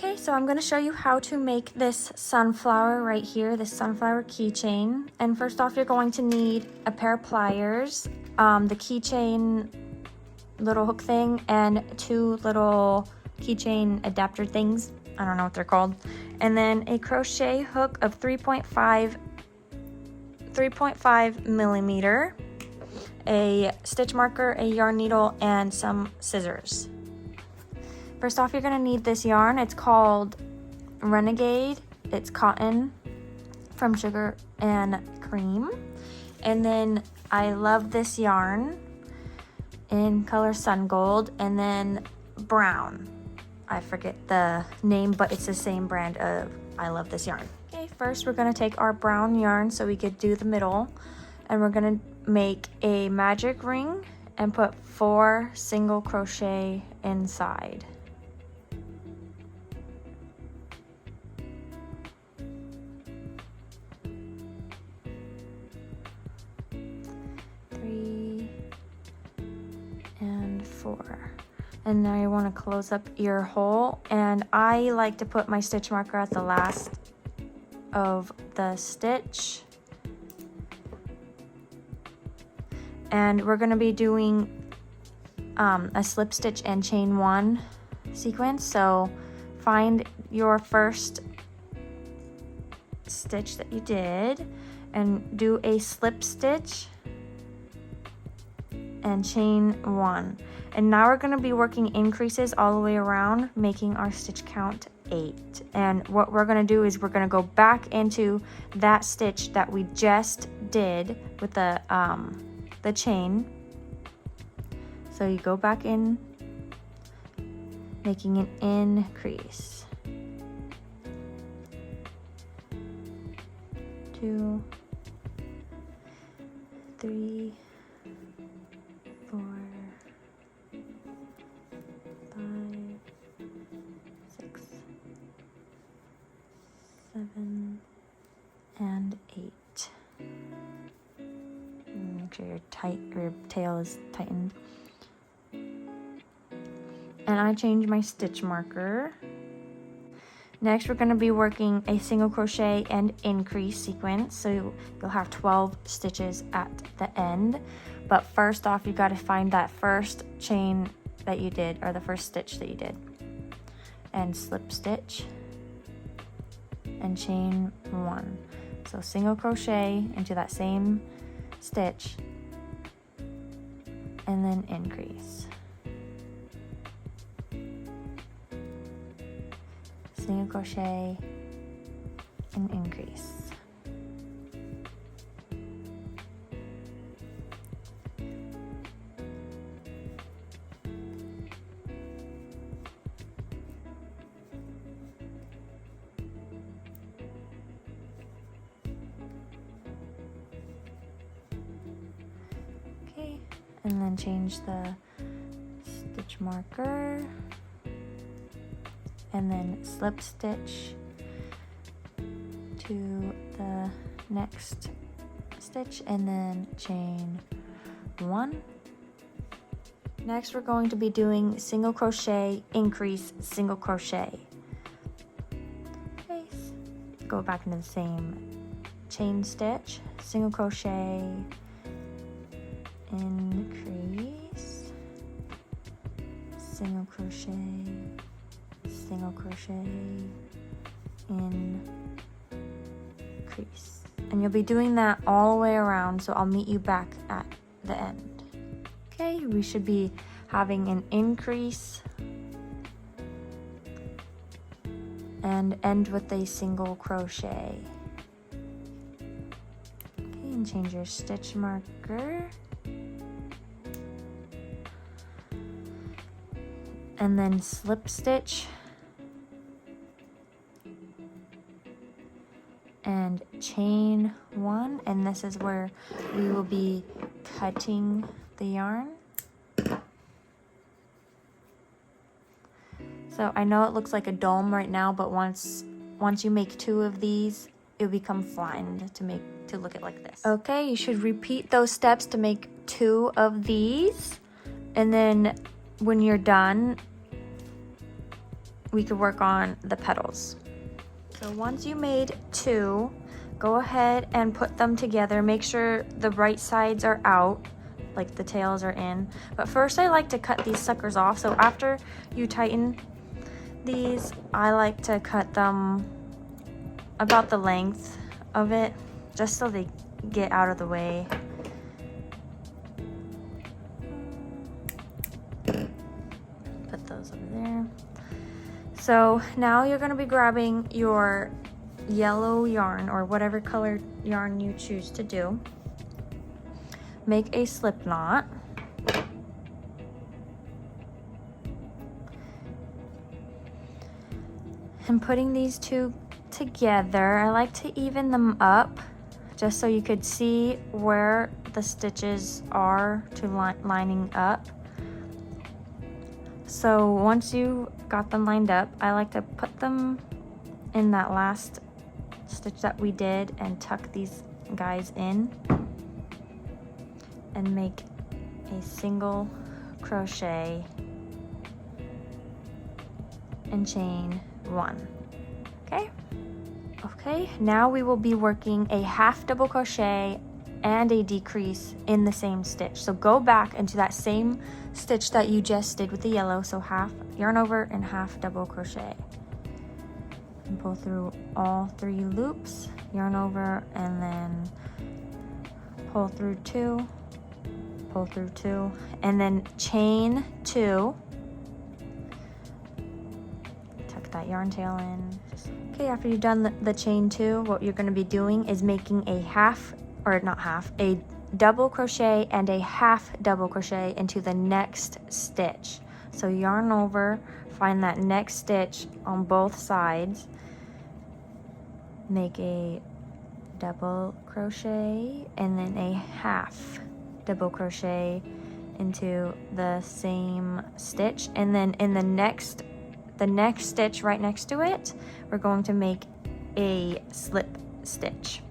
Okay, so I'm going to show you how to make this sunflower right here, this sunflower keychain. And first off, you're going to need a pair of pliers, the keychain little hook thing, and 2 little keychain adapter things. I don't know what they're called. And then a crochet hook of 3.5 millimeter, a stitch marker, a yarn needle, and some scissors. First off, you're gonna need this yarn. It's called Renegade. It's cotton from Sugar and Cream. And then I love this yarn in color Sun Gold, and then brown. I forget the name, but it's the same brand of I love this yarn. Okay, first we're gonna take our brown yarn so we could do the middle, and we're gonna make a magic ring and put 4 single crochet inside. And 4. And now you want to close up your hole, and I like to put my stitch marker at the last of the stitch. And we're going to be doing a slip stitch and chain 1 sequence. So find your first stitch that you did and do a slip stitch and chain 1. And now we're going to be working increases all the way around, making our stitch count 8. And what we're going to do is we're going to go back into that stitch that we just did with the chain. So you go back in, making an increase. 2, 3, 4, 5, 6, 7, and 8. Make sure your tail is tightened. And I changed my stitch marker. Next, we're going to be working a single crochet and increase sequence. So you'll have 12 stitches at the end. But first off, you got to find that first chain that you did, or the first stitch that you did, and slip stitch and chain 1. So single crochet into that same stitch and then increase. Single crochet and increase. Okay, and then change the stitch marker, and then slip stitch to the next stitch and then chain 1. Next, we're going to be doing single crochet, increase, single crochet. Okay, go back into the same chain stitch, single crochet, increase, single crochet, single crochet, increase. And you'll be doing that all the way around, so I'll meet you back at the end. Okay, we should be having an increase and end with a single crochet. Okay, and change your stitch marker. And then slip stitch and chain 1, and this is where we will be cutting the yarn. So I know it looks like a dome right now, but once you make 2 of these, it'll become flattened to look at like this. Okay, you should repeat those steps to make 2 of these, and then when you're done, we could work on the petals. So once you made 2, go ahead and put them together. Make sure the right sides are out, like the tails are in. But first I like to cut these suckers off. So after you tighten these, I like to cut them about the length of it, just so they get out of the way. Put those over there. So now you're going to be grabbing your yellow yarn or whatever color yarn you choose to do. Make a slip knot. And putting these 2 together, I like to even them up just so you could see where the stitches are to lining up. So once you got them lined up, I like to put them in that last stitch that we did and tuck these guys in and make a single crochet and chain 1. Okay, now we will be working a half double crochet and a decrease in the same stitch. So go back into that same stitch that you just did with the yellow, so half yarn over and half double crochet, and pull through all 3 loops, yarn over, and then pull through 2, pull through 2, and then chain 2, tuck that yarn tail in. Okay, after you've done the chain 2, what you're going to be doing is making a a double crochet and a half double crochet into the next stitch. So yarn over, find that next stitch on both sides, make a double crochet and then a half double crochet into the same stitch, and then in the next stitch right next to it, we're going to make a slip stitch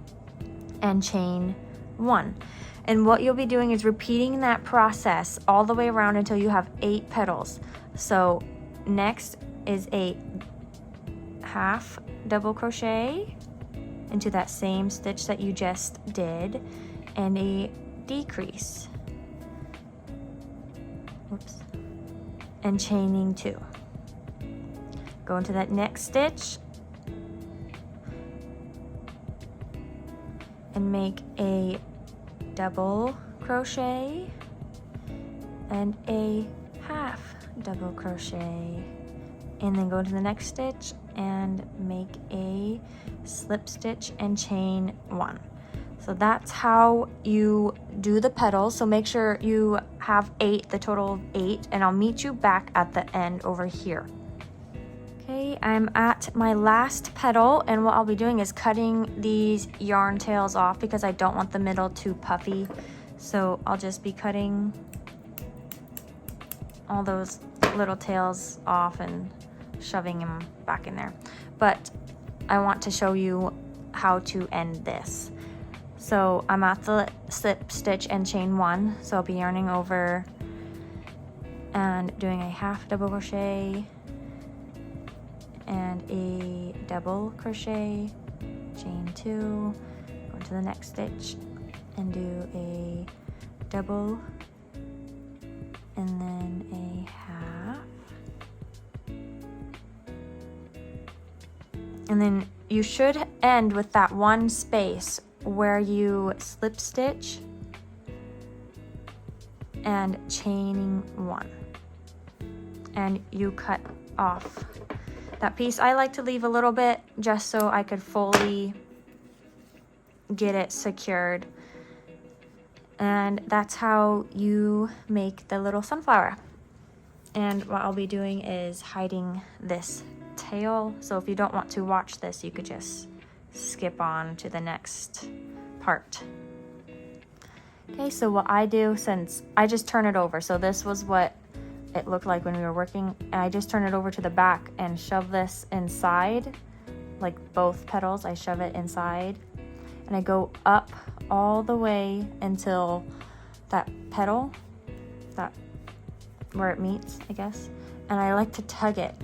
and chain 1. And what you'll be doing is repeating that process all the way around until you have 8 petals. So next is a half double crochet into that same stitch that you just did, and a decrease, whoops, and chaining 2. Go into that next stitch and make a double crochet and a half double crochet, and then go to the next stitch and make a slip stitch and chain 1. So that's how you do the petals. So make sure you have 8, the total of 8, and I'll meet you back at the end over here. Okay, I'm at my last petal, and what I'll be doing is cutting these yarn tails off because I don't want the middle too puffy. So I'll just be cutting all those little tails off and shoving them back in there. But I want to show you how to end this. So I'm at the slip stitch and chain 1, so I'll be yarning over and doing a half double crochet and a double crochet, chain 2, go into the next stitch and do a double and then a half, and then you should end with that one space where you slip stitch and chaining 1, and you cut off that piece. I like to leave a little bit just so I could fully get it secured, and that's how you make the little sunflower. And what I'll be doing is hiding this tail, so if you don't want to watch this, you could just skip on to the next part. Okay, so what I do, since I just turn it over, so this was what it looked like when we were working, and I just turn it over to the back and shove this inside, like both petals, I shove it inside, and I go up all the way until that petal, that where it meets, I guess, and I like to tug it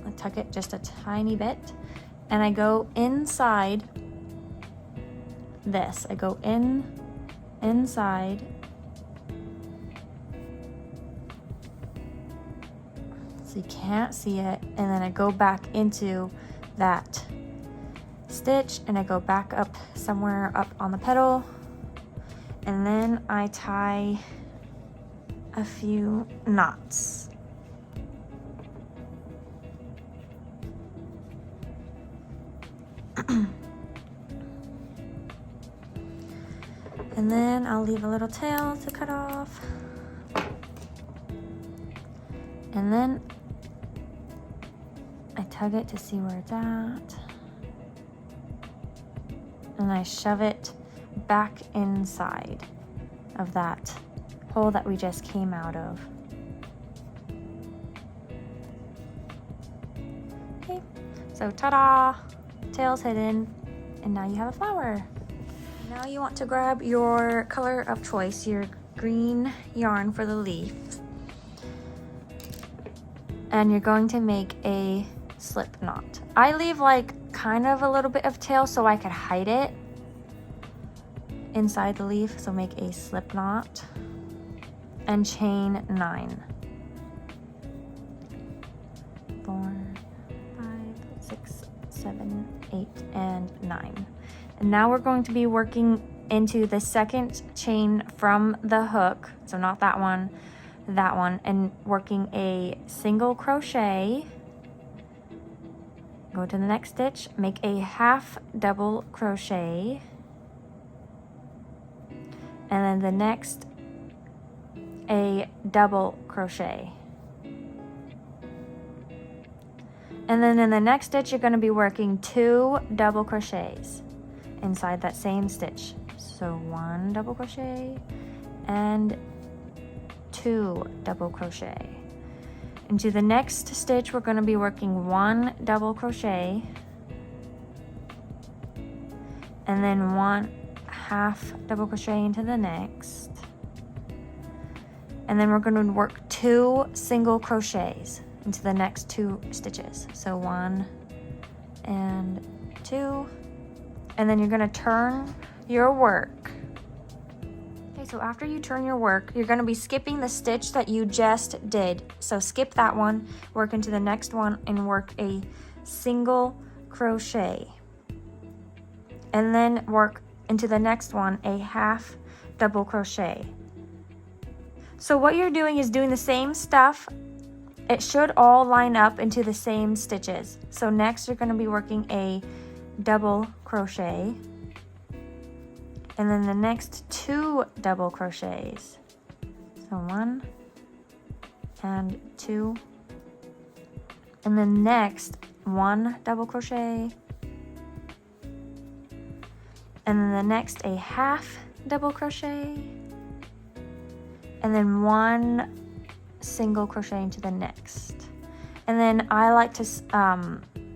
I tuck it just a tiny bit, and I go inside this. I go inside, so you can't see it, and then I go back into that stitch, and I go back up somewhere up on the petal, and then I tie a few knots. And then I'll leave a little tail to cut off. And then I tug it to see where it's at. And I shove it back inside of that hole that we just came out of. Okay, so ta-da! Tail's hidden, and now you have a flower. Now you want to grab your color of choice, your green yarn for the leaf, and you're going to make a slip knot. I leave like kind of a little bit of tail so I could hide it inside the leaf, so make a slip knot and chain 9. 4, 5, 6, 7, 8, and 9. And now we're going to be working into the second chain from the hook, so not that one, and working a single crochet. Go to the next stitch, make a half double crochet, and then the next a double crochet. And then in the next stitch, you're going to be working 2 double crochets inside that same stitch. So 1 double crochet and 2 double crochet. Into the next stitch, we're going to be working 1 double crochet and then 1 half double crochet into the next. And then we're going to work 2 single crochets into the next 2 stitches. So 1 and 2. And then you're going to turn your work. Okay, so after you turn your work, you're going to be skipping the stitch that you just did. So skip that one, work into the next one, and work a single crochet. And then work into the next one a half double crochet. So what you're doing is doing the same stuff. It should all line up into the same stitches. So next you're going to be working a double crochet, and then the next 2 double crochets. So 1 and 2, and then next 1 double crochet, and then the next a half double crochet, and then 1 single crochet into the next. And then I like to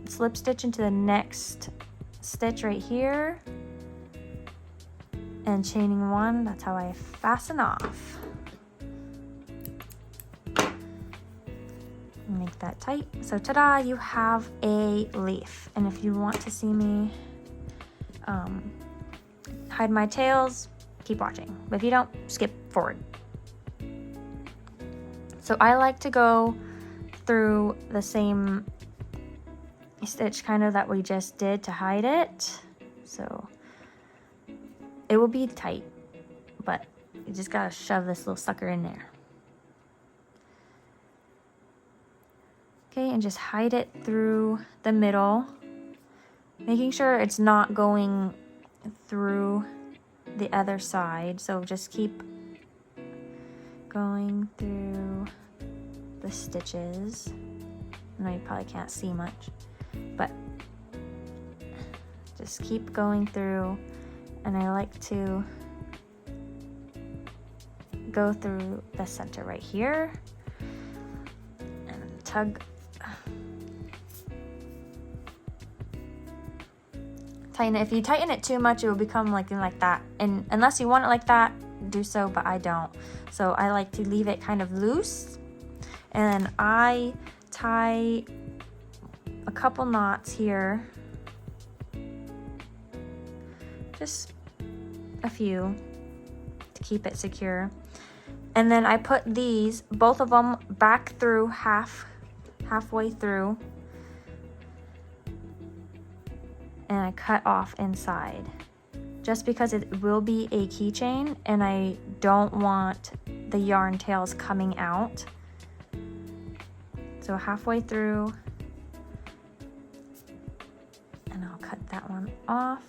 slip stitch into the next stitch right here and chaining 1. That's how I fasten off. Make that tight. So ta-da, you have a leaf. And if you want to see me hide my tails, keep watching. But if you don't, skip forward. So I like to go through the same stitch kind of that we just did to hide it. So it will be tight, but you just gotta shove this little sucker in there. Okay, and just hide it through the middle, making sure it's not going through the other side. So just keep going through the stitches. I know you probably can't see much, but just keep going through. And I like to go through the center right here and tug. Tighten it. If you tighten it too much, it will become like that. And unless you want it like that, do so, but I don't. So I like to leave it kind of loose. And I tie a couple knots here, just a few to keep it secure. And then I put these, both of them, back through halfway through, and I cut off inside just because it will be a keychain and I don't want the yarn tails coming out. So halfway through, and I'll cut that one off.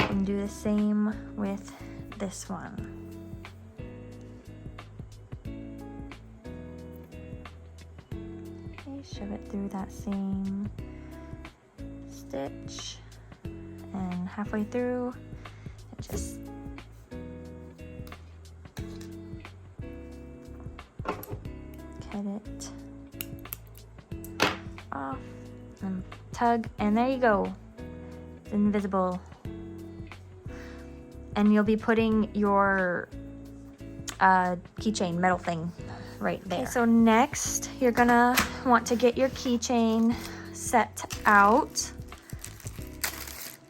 And do the same with this one. Shove it through that same stitch, and halfway through, and just cut it off and tug, and there you go. It's invisible. And you'll be putting your keychain metal thing right there. Okay, so next you're gonna want to get your keychain set out.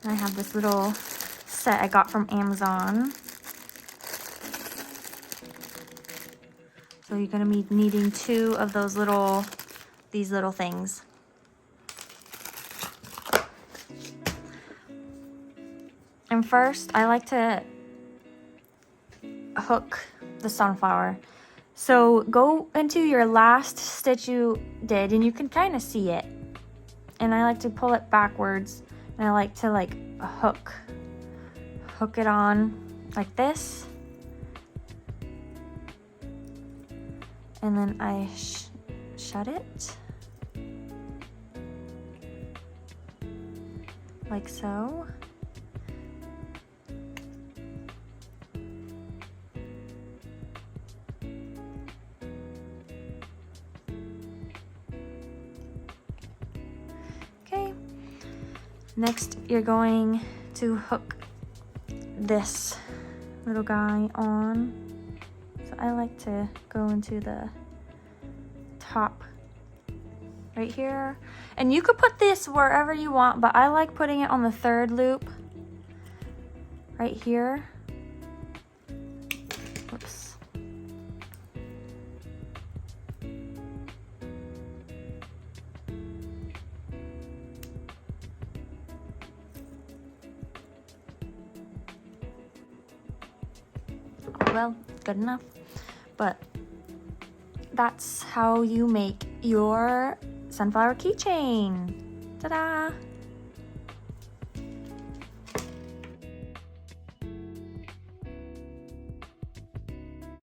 I have this little set I got from Amazon. So you're gonna be needing 2 of those these little things. And first I like to hook the sunflower. So go into your last stitch you did, and you can kind of see it. And I like to pull it backwards, and I like to hook it on like this. And then I shut it like so. Next, you're going to hook this little guy on. So I like to go into the top right here. And you could put this wherever you want, but I like putting it on the 3rd loop right here. Whoops. Well, good enough. But that's how you make your sunflower keychain. Ta-da!